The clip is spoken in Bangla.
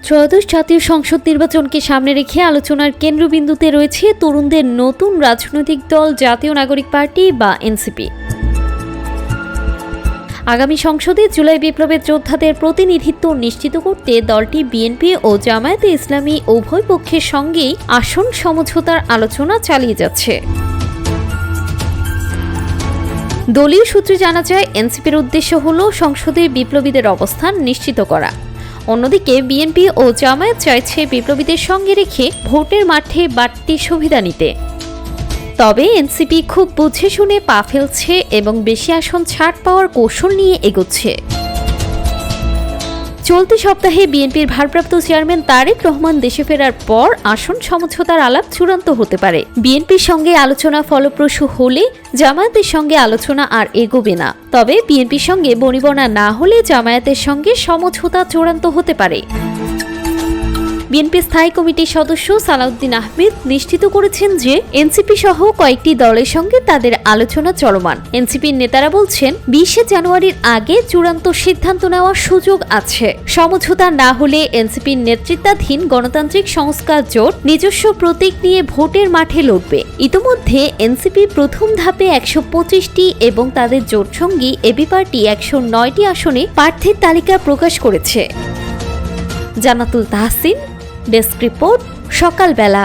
ত্রয়োদশ জাতীয় সংসদ নির্বাচনকে সামনে রেখে আলোচনার কেন্দ্রবিন্দুতে রয়েছে তরুণদের নতুন রাজনৈতিক দল জাতীয় নাগরিক পার্টি বা এনসিপি। আগামী সংসদে জুলাই বিপ্লবের যোদ্ধাদের প্রতিনিধিত্ব নিশ্চিত করতে দলটি বিএনপি ও জামায়াতে ইসলামী উভয় পক্ষের সঙ্গেই আসন সমঝোতার আলোচনা চালিয়ে যাচ্ছে। দলীয় সূত্রে জানা যায়, এনসিপির উদ্দেশ্য হল সংসদে বিপ্লবীদের অবস্থান নিশ্চিত করা। অন্যদিকে বিএনপি ও জামায়াত চাইছে বিপ্লবীদের সঙ্গে রেখে ভোটের মাঠে বাড়তি সুবিধা নিতে। তবে এনসিপি খুব বুঝে শুনে পা ফেলছে এবং বেশি আসন ছাড় পাওয়ার কৌশল নিয়ে এগোচ্ছে। চলতি সপ্তাহে বিএনপির ভারপ্রাপ্ত চেয়ারম্যান তারেক রহমান দেশে ফেরার পর আসন সমঝোতার আলাপ চূড়ান্ত হতে পারে। বিএনপির সঙ্গে আলোচনা ফলপ্রসূ হলে জামায়াতের সঙ্গে আলোচনা আর এগোবে না। তবে বিএনপির সঙ্গে বনিবনা না হলে জামায়াতের সঙ্গে সমঝোতা চূড়ান্ত হতে পারে। বিএনপি স্থায়ী কমিটির সদস্য সালাউদ্দিন আহমেদ নিশ্চিত করেছেন যে এনসিপি সহ কয়েকটি দলের সঙ্গে তাদের আলোচনা চলমান। এনসিপির নেতারা বলছেন, 20 জানুয়ারির আগে চূড়ান্ত সিদ্ধান্ত নেওয়ার সুযোগ আছে। সমঝোতা না হলে এনসিপির নেতৃত্বাধীন গণতান্ত্রিক সংস্কার জোট নিজস্ব প্রতীক নিয়ে ভোটের মাঠে লড়বে। ইতোমধ্যে এনসিপি প্রথম ধাপে 125টি এবং তাদের জোটসঙ্গী এবি পার্টি 109টি আসনে প্রার্থীর তালিকা প্রকাশ করেছে। জান্নাতুল তাহসিন, ডেস্ক রিপোর্ট, সকালবেলা।